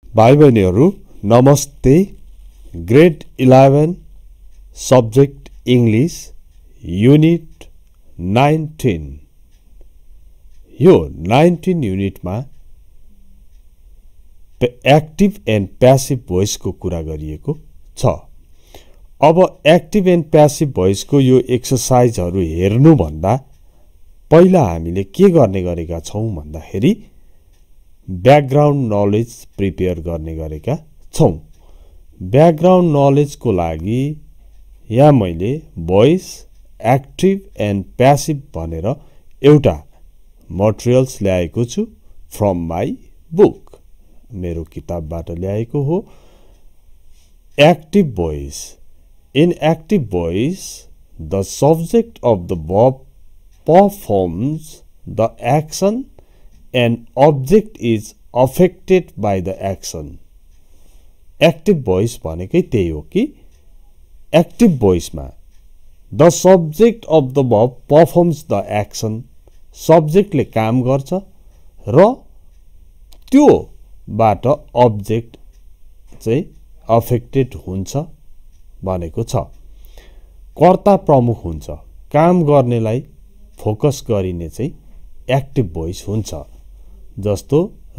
भाइ बहिनीहरु नमस्ते। Grade 11 subject English unit 19 यो 19 युनिटमा एक्टिभ एन्ड प्यासिभ भोइस को कुरा गरिएको छ। अब एक्टिभ एन्ड प्यासिभ भोइस को यो एक्सरसाइजहरु हेर्नु भन्दा पहिला हामीले के गर्ने गरेका छौं भन्दाखेरि ब्याकग्राउन्ड नलेज प्रिपेयर गर्ने गरेका छौं। ब्याकग्राउन्ड नलेज को लागि यहाँ मैले भोइस एक्टिभ एन्ड प्यासिभ भनेर एउटा मटेरियल्स ल्याएको छु फ्रम माई बुक, मेरो किताबबाट ल्याएको हो। Active voice. In active voice the subject of the verb performs the action and object is affected by the action. Active voice भनेकै त्यही हो कि एक्टिभ भोइसमा the subject of the verb performs the action, सब्जेक्टले काम गर्छ र त्योबाट अब्जेक्ट चाहिँ अफेक्टेड हुन्छ भनेको छ। कर्ता प्रमुख हुन्छ, काम गर्नेलाई फोकस गरिने चाहिँ एक्टिभ भोइस हुन्छ। जस्तो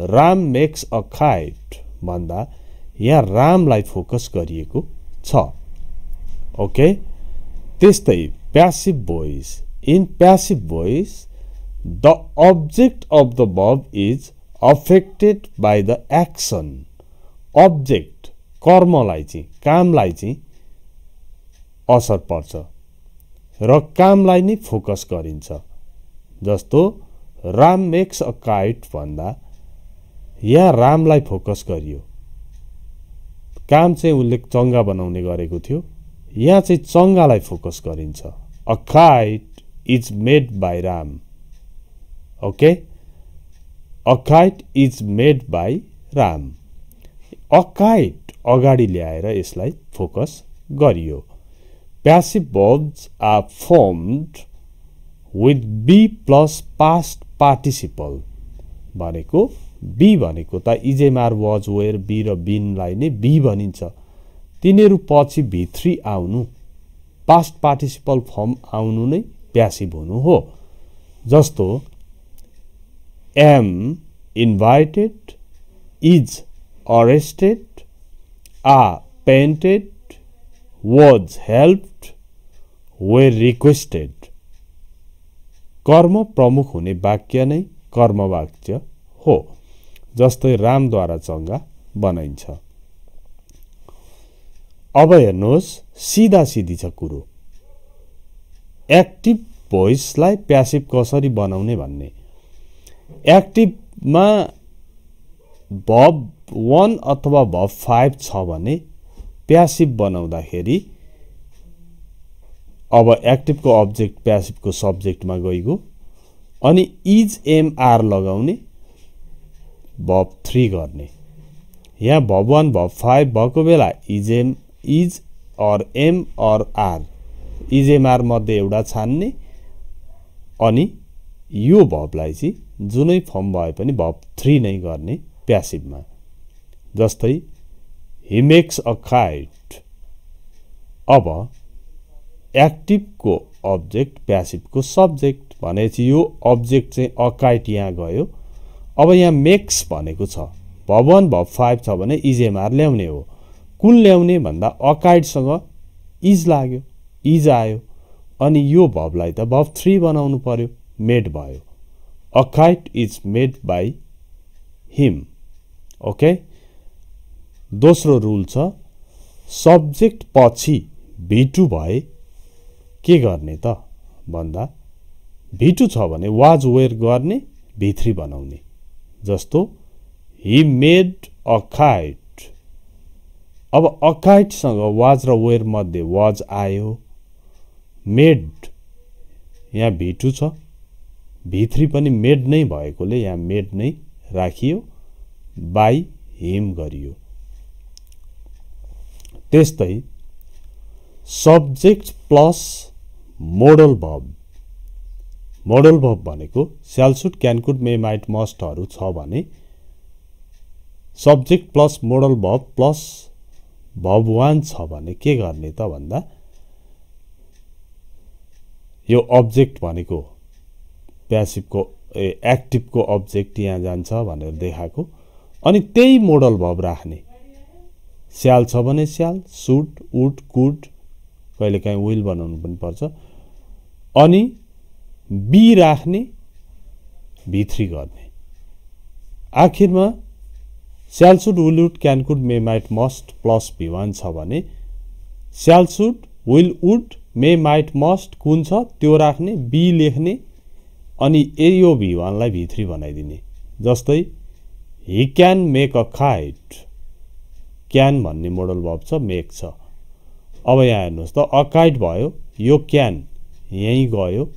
राम मेक्स अ काइट भन्दा यहाँ रामलाई फोकस गरिएको छ। ओके, त्यस्तै passive voice. In passive voice the object of the verb is affected by the action. Object कर्मलाई चाहिँ कामलाई चाहिँ असर पर्छ र कामलाई नै फोकस गरिन्छ। जस्तो राम मेक्स अ काइट भन्दा यहाँ रामलाई फोकस गरियो, काम चाहिँ उसले चंगा बनाउने गरेको थियो, यहाँ चाहिँ चंगालाई फोकस गरिन्छ। A kite is made by Ram. Okay, a kite is made by Ram. A kite अगाडि ल्याएर यसलाई फोकस गरियो। Passive verbs are formed with be plus past participle भनेको be भनेको त इजेमार वाज वेयर बी र बीन लाई नै be भनिन्छ। तिनीहरु पछि V3 आउनु, past participle form आउनु नै passive हुनु हो। जस्तो am invited, is arrested, are painted, was helped, were requested। कर्म प्रमुख हुने वाक्य नै कर्म वाक्य हो। जस्तै रामद्वारा चंगा बनाइन्छ। अब हेर्नुहोस्, सीधा सीधी छ कुरो। एक्टिभ भोइसलाई प्यासिभ कसरी बनाउने भन्ने। एक्टिभमा verb 1 अथवा verb 5 छ भने प्यासिभ बनाउँदाखेरि अब एक्टिभ को अब्जेक्ट प्यासिभ को सब्जेक्टमा गइगयो अनि इज एम आर लगाउने, verb 3 गर्ने। यहाँ verb 1 verb 5 भएको बेला इज और एम और आर, इज एम आर मध्ये एउटा छान्ने अनि यो verb लाई चाहिँ जुनै फर्म भए पनि verb 3 नै गर्ने प्यासिभमा। जस्तै he makes a kite। अब एक्टिभ को अब्जेक्ट प्यासिभ को सब्जेक्ट भनेपछि यो अब्जेक्ट चाहिँ a kite यहाँ गयो। अब यहाँ makes भनेको छ, verb 1 verb 5 छ भने is mr ल्याउने हो। कुन ल्याउने भन्दा a kite सँग is लाग्यो, is आयो अनि यो verb लाई त verb 3 बनाउनु पर्यो, made भयो। A kite is made by him। Okay, दोस्रो रूल छ, सब्जेक्ट पछि V2 भए के गर्ने त भन्दा V2 छ भने वाज वेयर गर्ने, V3 बनाउने। जस्तो he made a kite। अब a kite सँग वाज र वेयर मध्ये वाज आयो, मेड यहाँ V2 छ, V3 पनि मेड नै भएकोले यहाँ मेड नै राखियो, बाई हिम गरियो। त्यस्तै subject plus model verb। Model verb भनेको shall, should, can, could, may, might, must हरु छ भने subject plus model verb plus verb 1 छ भने के गर्ने त भन्दा यो अब्जेक्ट भनेको प्यासिभको एक्टिभको अब्जेक्ट यहाँ जान्छ भनेर देखाएको अनि त्यही मोडल भर्ब राख्ने स्याल छ भने स्याल शुड वुड कुड कहिलेकाहीँ विल बनाउनु पनि पर्छ अनि बी राख्ने V3 गर्ने आखिरमा स्याल should will would can could may might must plus V1 छ भने स्याल should will would may might must कुन छ त्यो राख्ने बी लेख्ने अनि यो V1 लाई V3 बनाइदिने जस्तै ही can make a kite can भन्ने मोडल भर्ब छ मेक छ अब यहाँ हेर्नुहोस् त अ काइट भयो यो क्यान यही गयो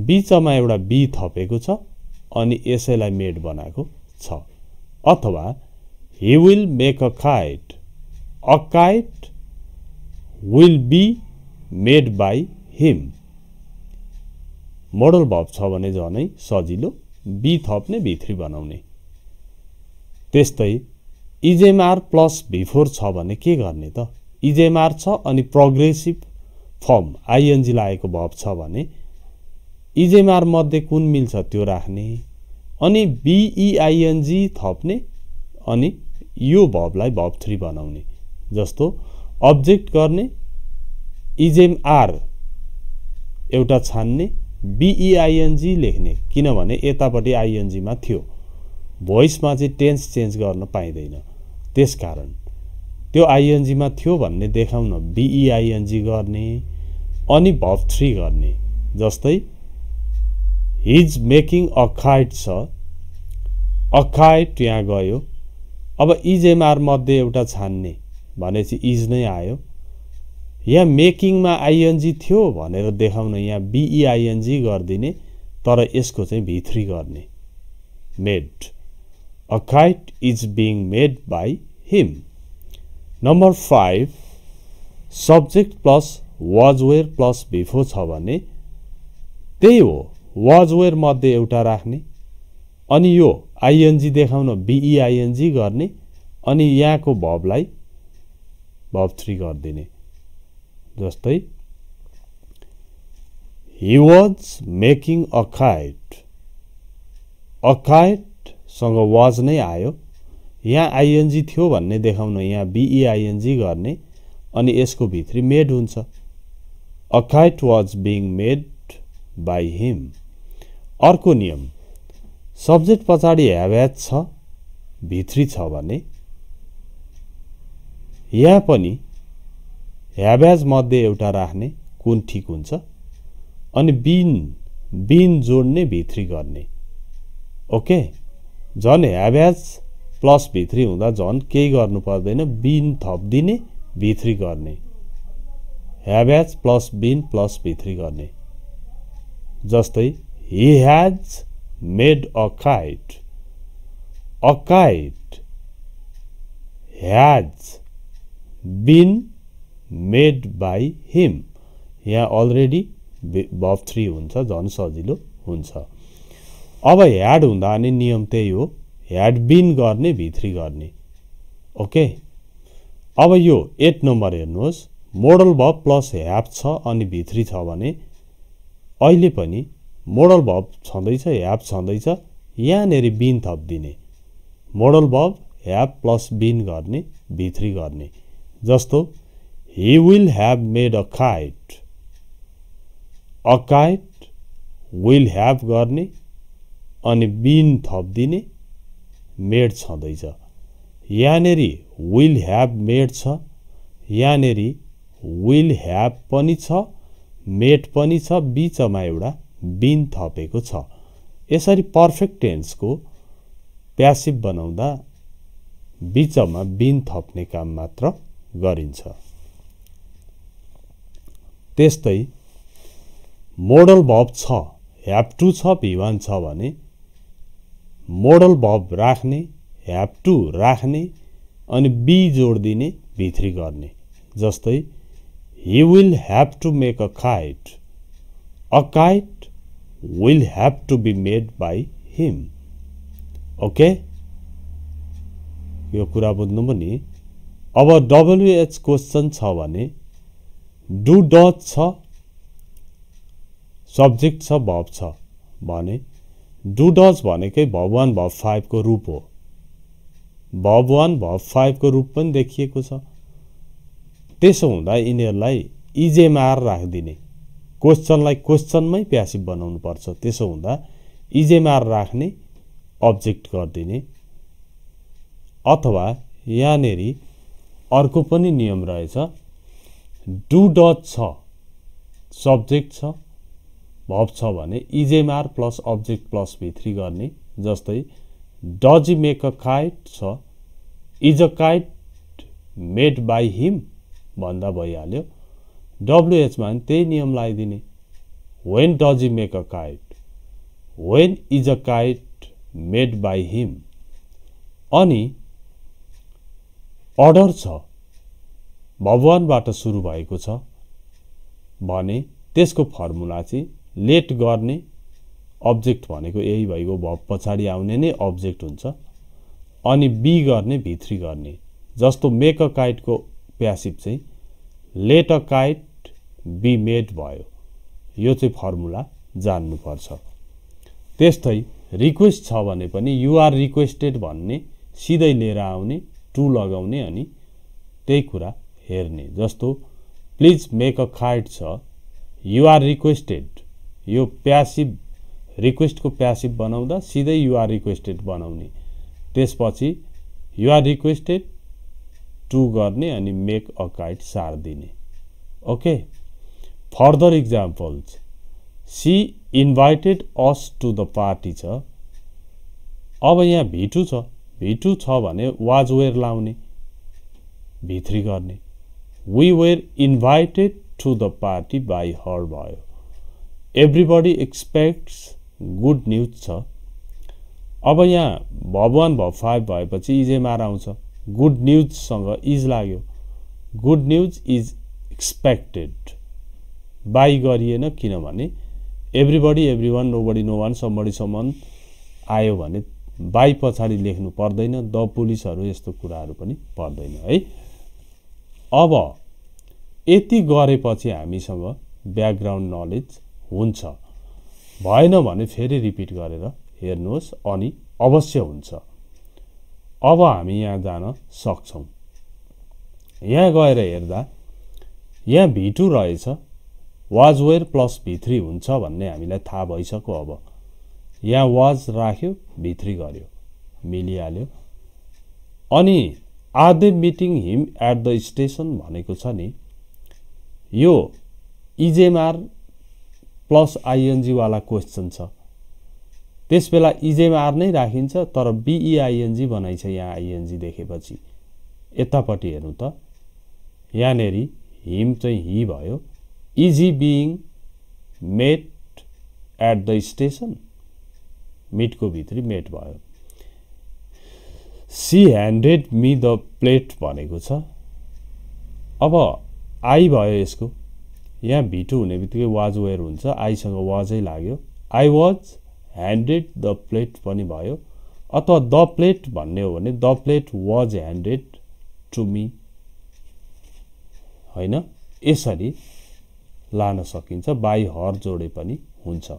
बीचमा एउटा बी थपेको छ अनि यसैलाई मेड बनाएको छ अथवा he will make a kite will be made by him model verb छ भने झनै सजिलो बी थप्ने V3 बनाउने त्यस्तै इजेमआर प्लस V4 छ भने के गर्ने त इजेमआर छ अनि प्रोग्रेसिभ फर्म आईएनजी लागेको भर्ब छ भने इजेमआर मध्ये कुन मिल्छ त्यो राख्ने अनि बीईआईएनजी थप्ने अनि यो भर्बलाई भर्ब 3 बनाउने जस्तो अब्जेक्ट गर्ने इजेमआर एउटा छान्ने बीईआईएनजी लेख्ने किनभने यतापटि आईएनजी मा थियो भोइसमा चाहिँ टेन्स चेन्ज गर्न पाइदैन त्यसकारण त्यो आईएनजी मा थियो भन्ने देखाउन बीईआईएनजी गर्ने अनि भर्ब 3 गर्ने जस्तै he is making a kite छ अ काइट यहाँ गयो अब इजेमआर मध्ये एउटा छान्ने भनेपछि इज नै आयो यहाँ मेकिङमा आईएनजी थियो भनेर देखाउन यहाँ बीईआईएनजी गर्दिने तर यसको चाहिँ V3 गर्ने made a kite is being made by him number 5 subject plus was were plus V4 छ भने त्यही हो वाज वेयर मध्ये एउटा राख्ने अनि यो आईएनजी देखाउन बीईआईएनजी गर्ने अनि यहाँको भर्बलाई भर्ब 3 गर्दिने जस्तै he was making a kite सँग was नै आयो यहाँ आईएनजी थियो भन्ने देखाउन यहाँ बीईआईएनजी गर्ने अनि यसको V3 मेड हुन्छ a kite was being made by him अर्को नियम सब्जेक्ट पछाडि have had छ V3 छ भने यहाँ पनि have has मध्ये एउटा राख्ने कुन ठीक हुन्छ अनि बीन जोड्ने V3 गर्ने ओके झन् have has प्लस V3 हुँदा झन् केही गर्नु पर्दैन बीन थप्दिने V3 गर्ने have has plus been plus V3 गर्ने जस्तै he has made a kite has been made by him यहाँ अलरेडी भर्ब 3 हुन्छ झन् सजिलो हुन्छ अब ह्याड हुँदा नि नियम त्यही हो ह्याड बीन गर्ने V3 गर्ने ओके अब यो 8 नम्बर हेर्नुहोस् मोडल भर्ब प्लस ह्याभ छ अनि V3 छ भने अहिले पनि मोडल भर्ब छँदैछ ह्याभ छँदैछ यहाँनेरि बीन थप्दिने modal verb have plus been गर्ने V3 गर्ने जस्तो he will have made a kite will have गर्ने अनि बीन थप्दिने मेड छँदैछ यहाँनेरि will have made छ यहाँनेरि will have पनि छ मेड पनि छ बीचमा एउटा बीन थपेको छ यसरी पर्फेक्ट टेन्सको प्यासिभ बनाउँदा बीचमा बीन थप्ने काम मात्र गरिन्छ त्यस्तै मोडल भर्ब छ ह्याभ टु छ V1 छ भने मोडल भर्ब राख्ने ह्याभ टु राख्ने अनि बी जोड्दिने V3 गर्ने जस्तै he will have to make a kite will have to be made by him okay यो कुरा बुझ्नु पनि। अब WH क्वेशन छ भने डु डज छ, सब्जेक्ट छ, भर्ब छ भने डु डज भनेकै भर्ब 1 भर्ब 5 को रूप हो। भर्ब 1 भर्ब 5 को रूप पनि देखिएको छ। त्यसो हुँदा यिनीहरूलाई इजेमार राखिदिने, क्वेशनलाई क्वेशनमै प्यासिभ बनाउनु पर्छ। त्यसो हुँदा इजेमार राख्ने, अब्जेक्ट गरिदिने। अथवा यहाँनेरि अर्को पनि नियम रहेछ, डु डज छ, सब्जेक्ट छ, भर्ब छ भने is am are plus object plus V3 गर्ने। जस्तै does he make a kite छ, is a kite made by him भन्दा भइहाल्यो। WH मा त्यही नियम लगाइदिने, when does he make a kite, when is a kite made by him. अनि अर्डर छ, भर्ब 1 बाट सुरु भएको छ भने त्यसको फर्मुला चाहिँ लेट गर्ने, अब्जेक्ट भनेको यही भइगयो, भर्ब पछाडि आउने नै अब्जेक्ट हुन्छ। अनि बी गर्ने, V3 गर्ने। जस्तो मेक अ काइट को प्यासिभ चाहिँ let a kite be made भयो। यो चाहिँ फर्मुला जान्नुपर्छ। त्यस्तै रिक्वेस्ट छ भने पनि यु आर रिक्वेस्टेड भन्ने, सिधै लिएर आउने, टु लगाउने अनि त्यही कुरा हेर्ने। जस्तो प्लिज मेक अ काइट छ, यु आर रिक्वेस्टेड, यो प्यासिभ, रिक्वेस्ट को प्यासिभ बनाउँदा सिधै यु आर रिक्वेस्टेड बनाउने। त्यसपछि यु आर रिक्वेस्टेड टु गर्ने अनि मेक अ काइट सार्दिने। Okay, further examples, she invited us to the party छ। अब यहाँ V2 छ, V2 छ भने वाज वेयर लाउने, V3 गर्ने। We were invited to the party by her भयो। एभ्रिबडी एक्सपेक्ट्स गुड न्यूज छ। अब यहाँ भर्ब 1 भर्ब 5 भएपछि इजेमार आउँछ, गुड न्यूजसँग इज लाग्यो, good news is expected. By गरिएन, किनभने everybody, everyone, nobody, no one, somebody, someone आयो भने बाई पछाडि लेख्नु पर्दैन। द पुलिसहरू यस्तो कुराहरू पनि पर्दैन है। अब यति गरेपछि हामीसँग ब्याकग्राउन्ड नलेज हुन्छ। भएन भने फेरि रिपिट गरेर हेर्नुहोस् अनि अवश्य हुन्छ। अब हामी यहाँ जान सक्छौं। यहाँ गएर हेर्दा यहाँ V2 रहेछ, वाज वेयर प्लस V3 हुन्छ भन्ने हामीलाई थाहा भइसक्यो। अब यहाँ वाज राख्यो, V3 गर्यो, मिलिहाल्यो। अनि are they meeting him at the station भनेको छ नि, यो इजेमार प्लस आइएनजी वाला क्वेश्चन छ। त्यसबेला इजेमार नै राखिन्छ, तर BEING बनाइछ यहाँ आइएनजी देखेपछि। यतापट्टि हेर्नु त, यहाँनेरि हिम चाहिँ हि भयो, is he being met at the station, मिटको भित्री मेट भयो। She handed me the plate भनेको छ। अब आई भयो यसको, यहाँ V2 हुने बित्तिकै वाज वेयर हुन्छ, आईसँग वाजै लाग्यो। I was handed the plate पनि भयो। अथवा द प्लेट भन्ने हो भने the plate was handed to me, हैन? यसरी लान सकिन्छ, बाई हर जोडे पनि हुन्छ।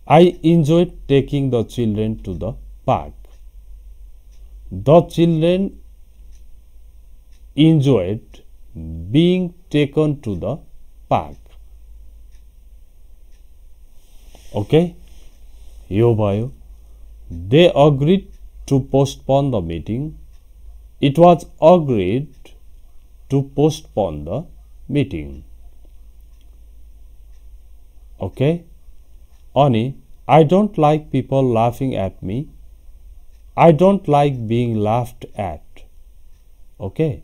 I enjoyed taking the children to the park. The children enjoyed being taken to the park. Okay, यो भयो। They agreed to postpone the meeting. It was agreed to postpone the meeting. Okay, अनि I don't like people laughing at me. I don't like being laughed at. Okay,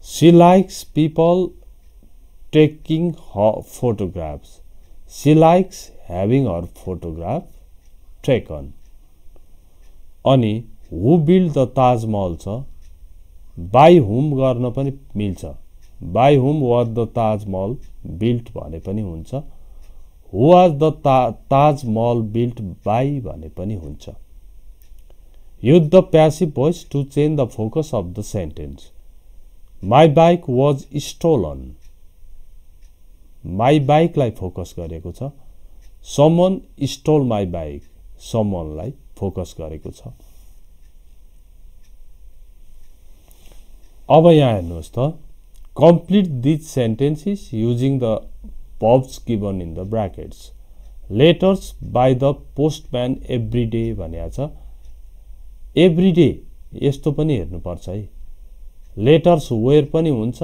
she likes people taking her photographs. She likes having her photograph taken. अनि who built the Taj Mahal छ, by whom गर्न पनि मिल्छ। by whom was the Taj Mahal built भने पनि हुन्छ। who was the Taj Mahal built by भने पनि हुन्छ। Use the passive voice to change the focus of the sentence. My bike was stolen. My bike लाई focus गरेको छ. Someone stole my bike. Someone लाई फोकस गरेको छ. अब यहाँ हेर्नुहोस् त. Complete these sentences using the verbs given in the brackets. Letters by the postman every day भनेको छ. Every day यस्तो पनि हेर्नु पर्छ है. Letters where पनि हुन्छ,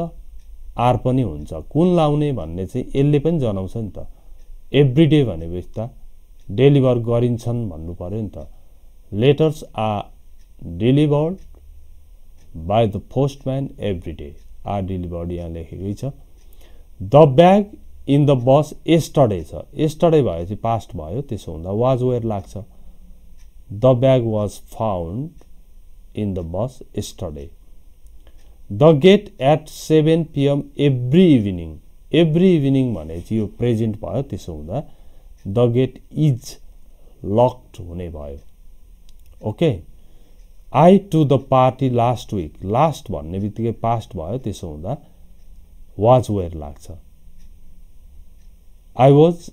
are पनि हुन्छ. कुन लाउने भन्ने चाहिँ यसले पनि जनाउँछ नि त. Every day भनेपछि त डेलिभर गरिन्छन् भन्नु पर्यो नि त. Letters are delivered by the postman every day. Are delivered यहाँ लेखेकै छ. The bag in the bus yesterday छ. Yesterday भएपछि past भयो. त्यसो हुँदा was where लाग्छ. The bag was found in the bus yesterday. The gate at 7 PM every evening. Every evening भनेपछि यो प्रेजेन्ट भयो. त्यसो हुँदा the gate is locked हुने भयो. Okay. I to the party last week. Last भन्ने बित्तिकै past भयो. त्यसो हुँदा was where लाग्छ. I was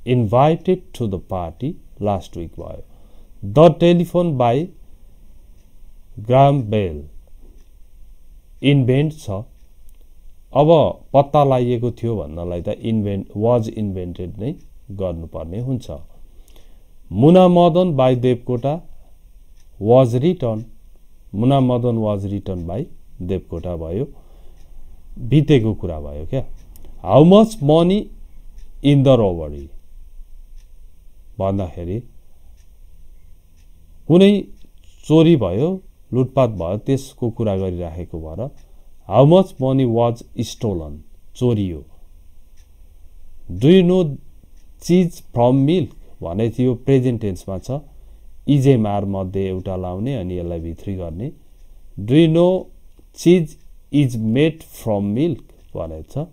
invited to the party last week भयो. The telephone by Graham Bell. Invent छ. अब पत्ता लगाइएको थियो भन्नलाई त was invented नै गर्नुपर्ने हुन्छ. Muna Madan by Devkota was written. Muna Madan was written by Devkota भयो. बितेको कुरा भयो क्या. How much money in the robbery भन्दाखेरि कुनै चोरी भयो, लुटपाट भयो, त्यसको कुरा गरिराखेको भएर how much money was stolen चोरियो. Do you know cheese from milk भनेपछि यो प्रेजेन्ट टेन्समा छ. इजेमार मध्ये एउटा लाउने अनि यसलाई भित्री गर्ने. Do you know cheese is made from milk भनेछ.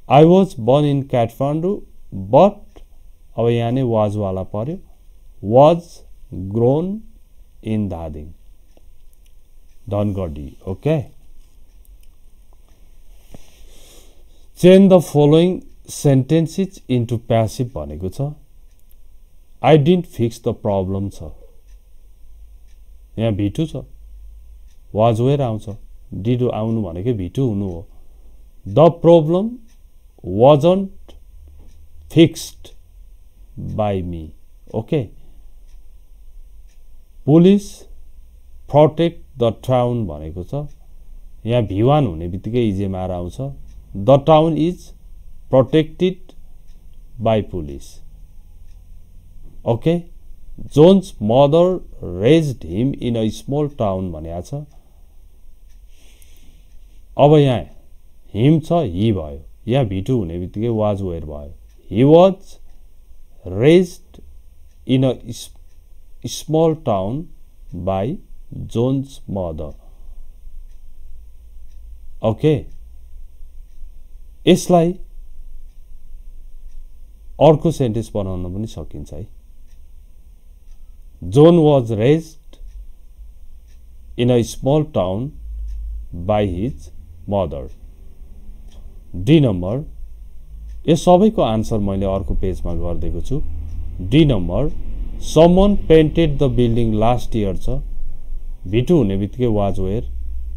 I was born in Kathmandu but अब यहाँ नै was वाला पर्यो. Was grown in Dhading. Dhangadi. Okay. Change the following sentences into passive भनेको छ. I didn't fix the problem छ. यहाँ V2 छ. Was where आउँछ. Did आउनु भनेको V2 हुनु हो. The problem wasn't fixed by me. Okay. Police protect the town भनेको छ. यहाँ V1 हुने बित्तिकै इजेमार आउँछ. The town is protected by police. Okay. John's mother raised him in a small town भनेको छ. अब यहाँ him छ, he भयो. यहाँ V2 हुने बित्तिकै was where भयो. He was raised in a small town by John's mother. Okay. यसलाई अर्को सेन्टेन्स बनाउन पनि सकिन्छ है. John was raised in a small town by his mother. D number. यो सबैको आन्सर मैले अर्को पेजमा गर्दिएको छु. D number. Someone painted the building last year छ. V2 हुने बित्तिकै was where.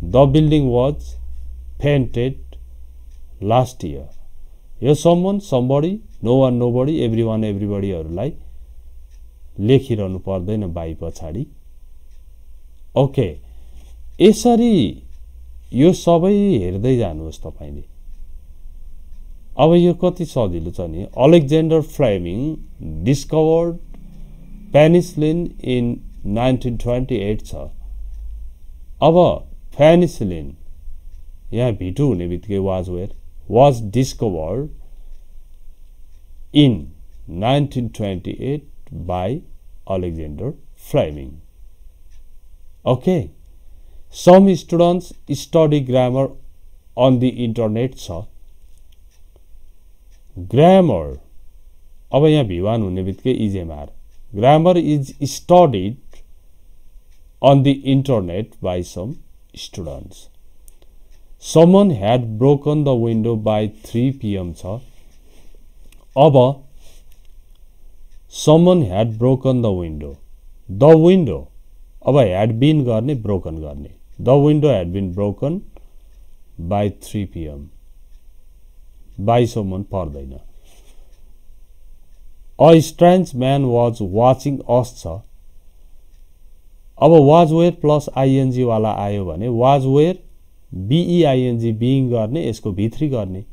The building was painted last year. यो someone, somebody, no one, nobody, everyone, everybody हरूलाई लेखिरहनु पर्दैन बाई पछाडि. ओके. यसरी यो सबै हेर्दै जानुहोस् तपाईले. अब यो कति सजिलो छ नि. अलेक्जेन्डर फ्लेमिङ डिस्कभर्ड पेनिसिलिन इन 1928 छ. अब पेनिसिलिन यहाँ V2 हुने बित्तिकै was where. Was discovered in 1928 by Alexander Fleming. Okay. Some students study grammar on the internet छ. Grammar. अब यहाँ V1 हुने बित्तिकै इजेमार. Grammar is studied on the internet by some students. Someone had broken the window by 3 p.m. छ अब someone had broken the window. The window अब had been गर्ने broken गर्ने. The window had been broken by 3 p.m. by someone पर्दैन. A strange man was watching us छ अब was were plus ing वाला आयो भने was were being being गर्ने यसको भित्री गर्ने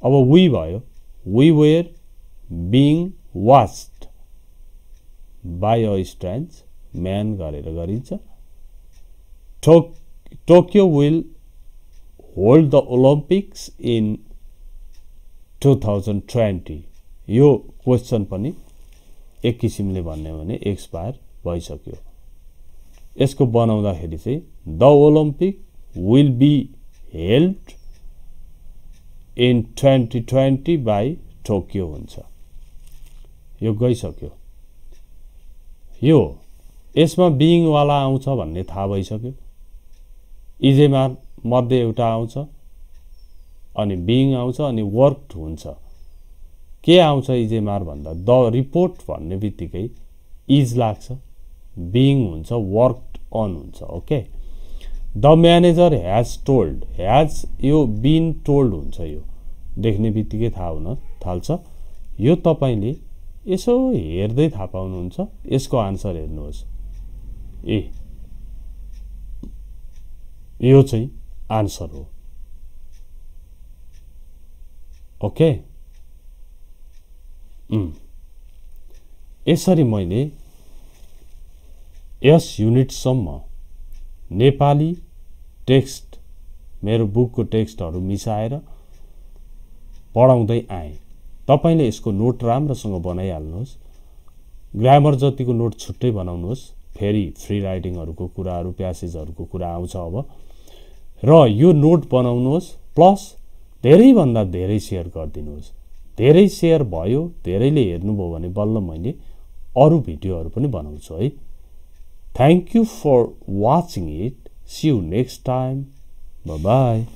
अब we भयो we were being watched by a strange man गरेर गरिन्छ Tokyo will hold the Olympics in 2020 यो क्वेशन पनि एक किसिमले भन्ने भने एक्सपायर भइसक्यो यसको बनाउँदाखेरि चाहिँ the Olympic will be held in 2020 by Tokyo हुन्छ यो गइसक्यो यो यसमा being वाला आउँछ भन्ने थाहा भइसक्यो इजेमा मध्ये एउटा आउँछ अनि being आउँछ अनि वर्कड हुन्छ के आउँछ इजेमार भन्दा द रिपोर्ट भन्ने बित्तिकै इज लाग्छ being हुन्छ वर्कड अन हुन्छ okay the manager has told has यो बीन टोल्ड हुन्छ यो देख्ने बित्तिकै थाहा हुन थाल्छ यो तपाईले यसो हेर्दै थाहा पाउनुहुन्छ यसको आन्सर हेर्नुहोस् ए यो चाहिँ आन्सर हो ओके यसरी मैले यस युनिटसम्म नेपाली टेक्स्ट मेरो बुकको टेक्स्टहरु मिसाएर पढाउँदै आए तपाईले यसको नोट राम्रोसँग बनाइहाल्नुहोस् ग्रामर जतिको नोट छुट्टै बनाउनुहोस् फेरि फ्री राइटिङहरुको कुराहरु प्यासेजहरुको कुरा आउँछ अब र यो नोट बनाउनुहोस् प्लस धेरै भन्दा धेरै शेयर गरिदिनुहोस् धेरै शेयर भयो धेरैले हेर्नुभयो भने बल्ल मैले अरु भिडियोहरु पनि बनाउँछु है Thank you for watching it. See you next time. Bye-bye.